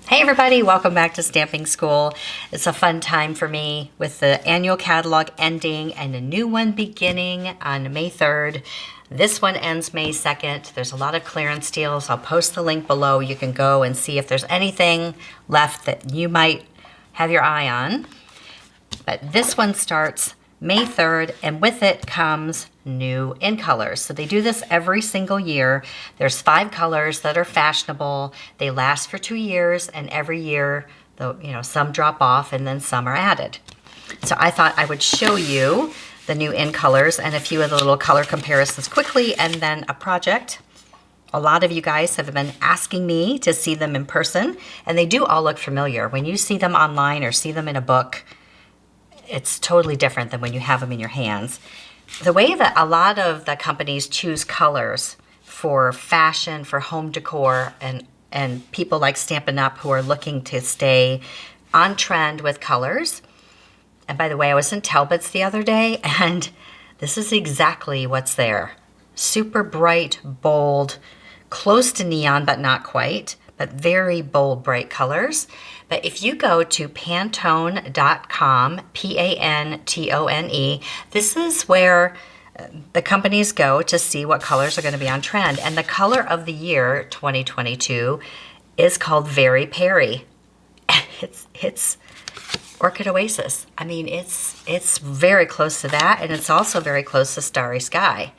Hey everybody, welcome back to Stamping School. It's a fun time for me with the annual catalog ending and a new one beginning on May 3rd. This one ends May 2nd. There's a lot of clearance deals. I'll post the link below. You can go and see if there's anything left that you might have your eye on. But this one starts May 3rd, and with it comes new in colors. So they do this every single year. There's 5 colors that are fashionable. They last for 2 years, and every year, some drop off and then some are added. So I thought I would show you the new in colors and a few of the little color comparisons quickly, and then a project. A lot of you guys have been asking me to see them in person, and they do all look familiar. When you see them online or see them in a book, it's totally different than when you have them in your hands. The way that a lot of the companies choose colors for fashion, for home decor, and people like Stampin' Up! Who are looking to stay on trend with colors. And by the way, I was in Talbot's the other day, and this is exactly what's there. Super bright, bold, close to neon, but not quite, but very bold, bright colors. But if you go to Pantone.com, Pantone, this is where the companies go to see what colors are going to be on trend. And the color of the year 2022 is called Very Peri. It's Orchid Oasis. I mean, it's very close to that, and it's also very close to Starry Sky.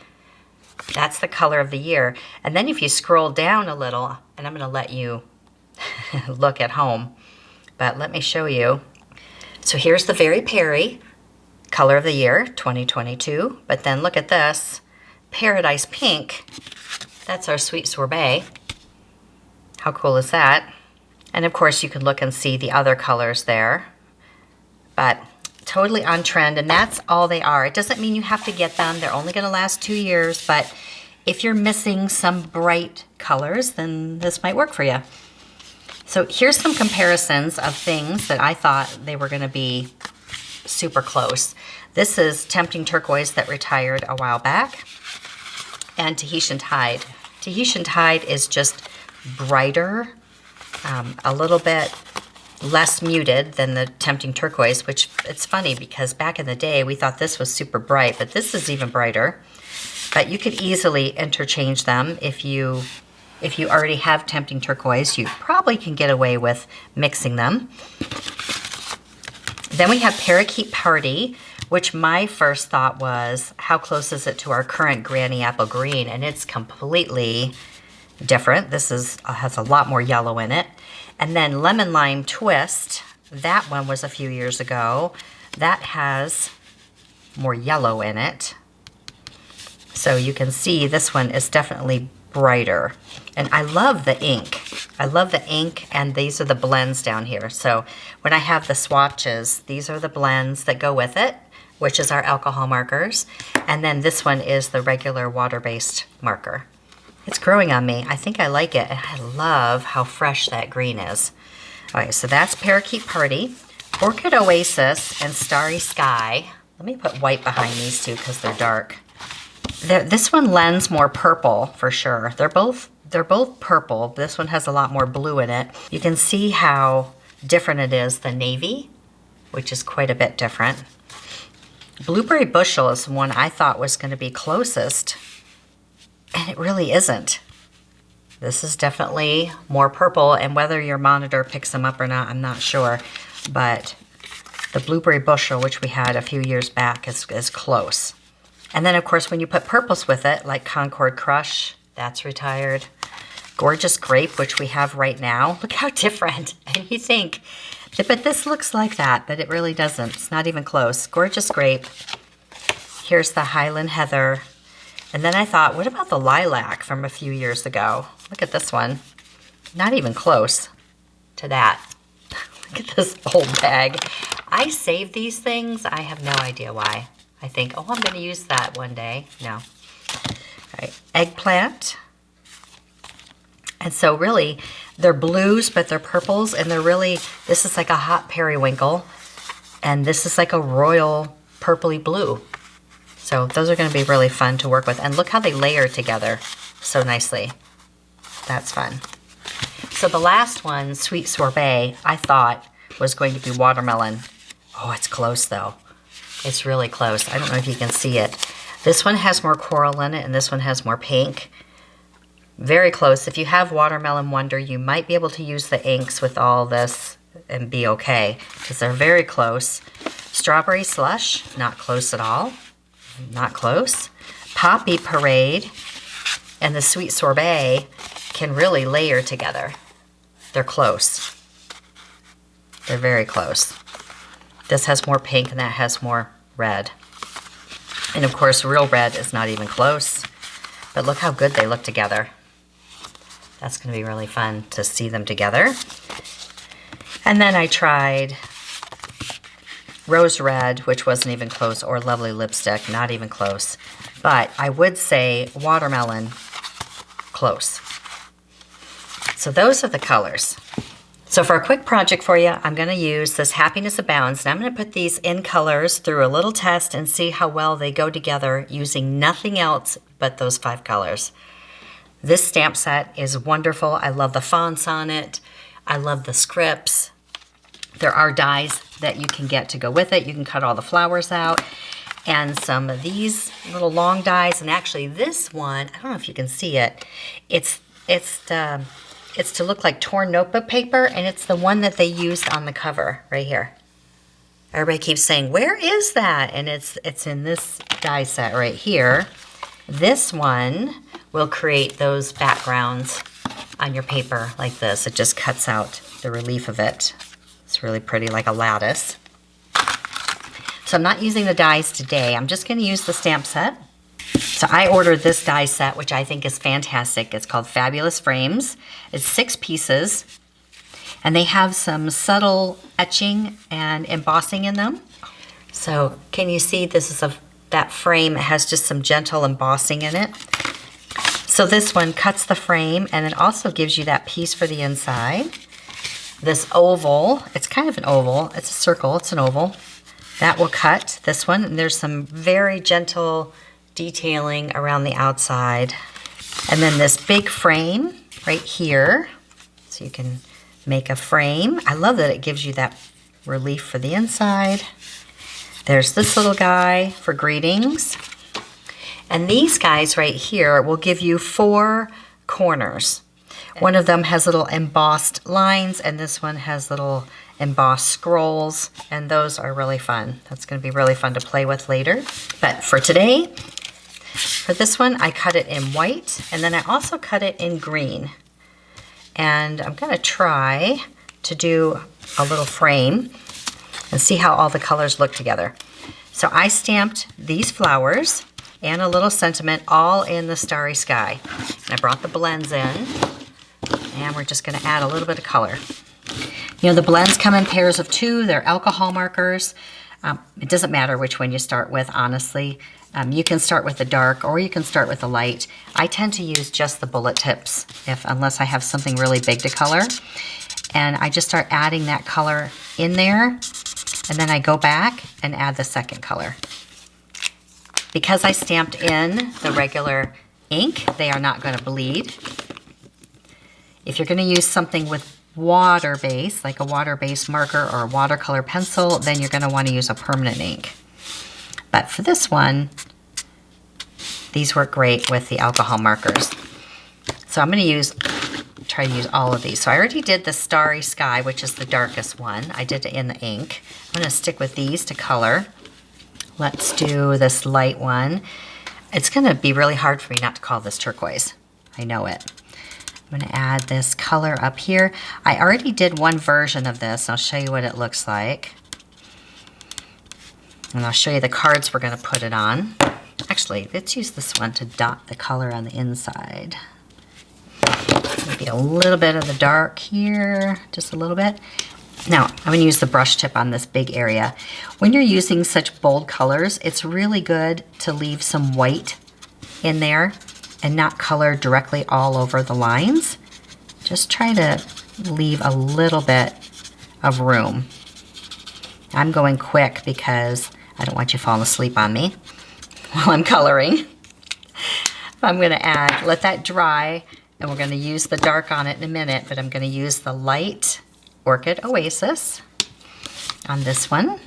That's the color of the year. And then if you scroll down a little, and I'm going to let you look at home, but let me show you. So here's the Very Peri, color of the year 2022. But then look at this, Paradise Pink. That's our Sweet Sorbet. How cool is that? And of course you can look and see the other colors there. But totally on trend, and that's all they are. It doesn't mean you have to get them. They're only going to last 2 years, but if you're missing some bright colors, then this might work for you. So here's some comparisons of things that I thought they were going to be super close. This is Tempting Turquoise that retired a while back, and Tahitian Tide. Tahitian Tide is just brighter, a little bit less muted than the Tempting Turquoise, which it's funny because back in the day we thought this was super bright, but this is even brighter. But you could easily interchange them. If you already have Tempting Turquoise, you probably can get away with mixing them. Then we have Parakeet Party, which my first thought was, how close is it to our current Granny Apple Green? And it's completely different. This has a lot more yellow in it. And then Lemon Lime Twist, that one was a few years ago. That has more yellow in it. So you can see this one is definitely brighter. And I love the ink. I love the ink, and these are the blends down here. So when I have the swatches, these are the blends that go with it, which is our alcohol markers. And then this one is the regular water-based marker. It's growing on me. I think I like it. And I love how fresh that green is. All right, so that's Parakeet Party. Orchid Oasis and Starry Sky. Let me put white behind these two because they're dark. This one lends more purple for sure. They're both purple. This one has a lot more blue in it. You can see how different it is than navy, which is quite a bit different. Blueberry Bushel is the one I thought was going to be closest, and it really isn't. This is definitely more purple, and whether your monitor picks them up or not, I'm not sure. But the Blueberry Bushel, which we had a few years back, is close. And then, of course, when you put purples with it, like Concord Crush, that's retired. Gorgeous Grape, which we have right now. Look how different. And you think, but this looks like that, but it really doesn't. It's not even close. Gorgeous Grape. Here's the Highland Heather. And then I thought, what about the Lilac from a few years ago? Look at this one. Not even close to that. Look at this old bag. I save these things. I have no idea why. I think, oh, I'm going to use that one day. No. All right, Eggplant. And so really, they're blues, but they're purples, and they're really, this is like a hot periwinkle, and this is like a royal purpley blue. So those are going to be really fun to work with. And look how they layer together so nicely. That's fun. So the last one, Sweet Sorbet, I thought was going to be watermelon. Oh, it's close though. It's really close. I don't know if you can see it. This one has more coral in it and this one has more pink. Very close. If you have Watermelon Wonder, you might be able to use the inks with all this and be okay because they're very close. Strawberry Slush, not close at all. Not close. Poppy Parade and the Sweet Sorbet can really layer together. They're close. They're very close. This has more pink and that has more red. And of course, Real Red is not even close. But look how good they look together. That's going to be really fun to see them together. And then I tried Rose Red, which wasn't even close, or Lovely Lipstick, not even close. But I would say Watermelon, close. So those are the colors. So for a quick project for you, I'm going to use this Happiness Abounds, and I'm going to put these in colors through a little test and see how well they go together using nothing else but those 5 colors. This stamp set is wonderful. I love the fonts on it. I love the scripts. There are dies that you can get to go with it. You can cut all the flowers out. And some of these little long dies, and actually this one, I don't know if you can see it, it's to look like torn notebook paper, and it's the one that they used on the cover right here. Everybody keeps saying, where is that? And it's in this die set right here. This one will create those backgrounds on your paper like this. It just cuts out the relief of it. It's really pretty, like a lattice. So I'm not using the dies today. I'm just going to use the stamp set. So I ordered this die set, which I think is fantastic. It's called Fabulous Frames. It's 6 pieces, and they have some subtle etching and embossing in them. So can you see this is that frame has just some gentle embossing in it. So this one cuts the frame, and it also gives you that piece for the inside. This oval, it's kind of an oval. It's a circle, it's an oval. That will cut this one, and there's some very gentle detailing around the outside. And then this big frame right here, so you can make a frame. I love that it gives you that relief for the inside. There's this little guy for greetings. And these guys right here will give you 4 corners. One of them has little embossed lines, and this one has little embossed scrolls, and those are really fun. That's going to be really fun to play with later. But for today, for this one, I cut it in white, and then I also cut it in green. And I'm going to try to do a little frame and see how all the colors look together. So I stamped these flowers and a little sentiment all in the Starry Sky. And I brought the blends in, and we're just going to add a little bit of color. You know, the blends come in pairs of 2. They're alcohol markers. It doesn't matter which one you start with, honestly. You can start with the dark or you can start with the light. I tend to use just the bullet tips unless I have something really big to color. And I just start adding that color in there, and then I go back and add the second color. Because I stamped in the regular ink, they are not going to bleed. If you're going to use something with water base, like a water-based marker or a watercolor pencil, then you're going to want to use a permanent ink. But for this one, these work great with the alcohol markers. So I'm going to try to use all of these. So I already did the Starry Sky, which is the darkest one. I did it in the ink. I'm going to stick with these to color. Let's do this light one. It's going to be really hard for me not to call this turquoise. I know it. I'm going to add this color up here. I already did one version of this. I'll show you what it looks like. And I'll show you the cards we're going to put it on. Actually, let's use this one to dot the color on the inside. Maybe a little bit of the dark here, just a little bit. Now, I'm going to use the brush tip on this big area. When you're using such bold colors, it's really good to leave some white in there and not color directly all over the lines. Just try to leave a little bit of room. I'm going quick because I don't want you falling asleep on me while I'm coloring. I'm going to let that dry, and we're going to use the dark on it in a minute, but I'm going to use the light Orchid Oasis on this one. I'm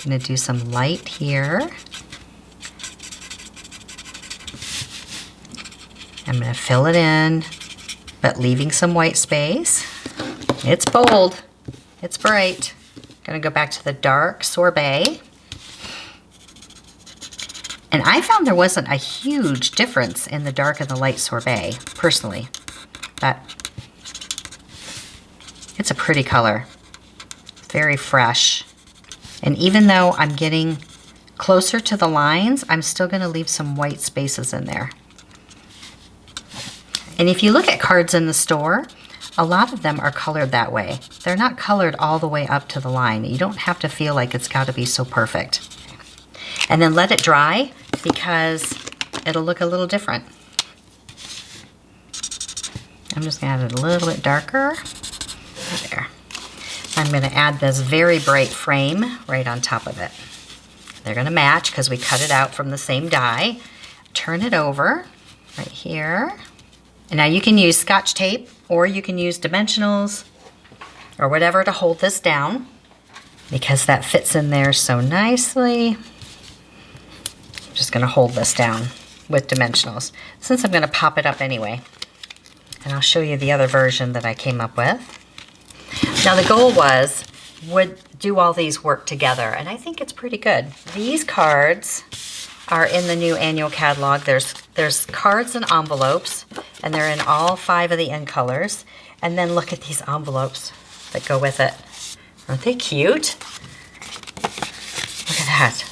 going to do some light here. I'm going to fill it in, but leaving some white space. It's bold. It's bright. I'm going to go back to the dark Sorbet. And I found there wasn't a huge difference in the dark and the light Sorbet, personally. But it's a pretty color. Very fresh. And even though I'm getting closer to the lines, I'm still going to leave some white spaces in there. And if you look at cards in the store, a lot of them are colored that way. They're not colored all the way up to the line. You don't have to feel like it's got to be so perfect. And then let it dry because it'll look a little different. I'm just going to add it a little bit darker. There. I'm going to add this very bright frame right on top of it. They're going to match because we cut it out from the same die. Turn it over right here. And now you can use Scotch tape or you can use dimensionals or whatever to hold this down because that fits in there so nicely. I'm just going to hold this down with dimensionals since I'm going to pop it up anyway. And I'll show you the other version that I came up with. Now the goal was, would do all these work together? And I think it's pretty good. These cards are in the new annual catalog. There's cards and envelopes, and they're in all 5 of the end colors. And then look at these envelopes that go with it. Aren't they cute? Look at that.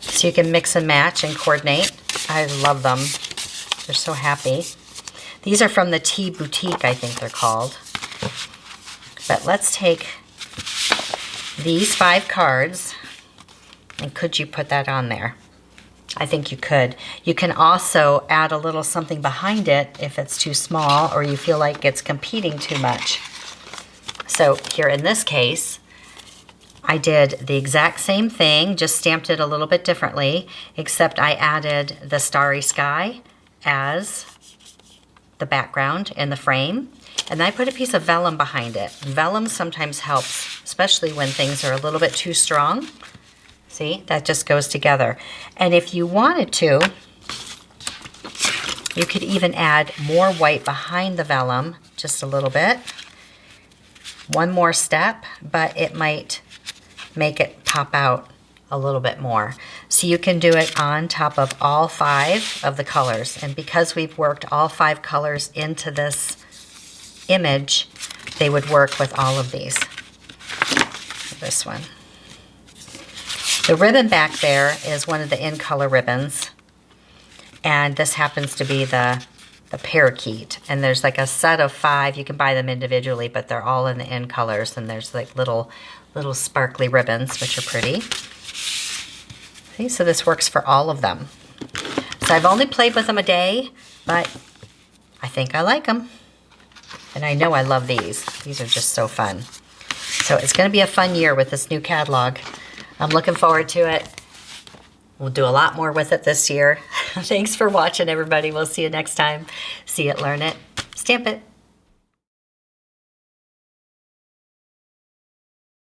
So you can mix and match and coordinate. I love them. They're so happy. These are from the Tea Boutique, I think they're called. But let's take these 5 cards, and could you put that on there? I think you could. You can also add a little something behind it if it's too small or you feel like it's competing too much. So here in this case, I did the exact same thing, just stamped it a little bit differently, except I added the starry sky as the background in the frame. And then I put a piece of vellum behind it. Vellum sometimes helps, especially when things are a little bit too strong. See, that just goes together. And if you wanted to, you could even add more white behind the vellum, just a little bit. One more step, but it might make it pop out a little bit more. So you can do it on top of all 5 of the colors. And because we've worked all 5 colors into this image, they would work with all of these. This one. The ribbon back there is one of the in color ribbons. And this happens to be the parakeet. And there's like a set of 5. You can buy them individually, but they're all in the in colors. And there's like little sparkly ribbons, which are pretty. See, so this works for all of them. So I've only played with them a day, but I think I like them. And I know I love these. These are just so fun. So it's going to be a fun year with this new catalog. I'm looking forward to it. We'll do a lot more with it this year. Thanks for watching, everybody. We'll see you next time. See it, learn it, stamp it.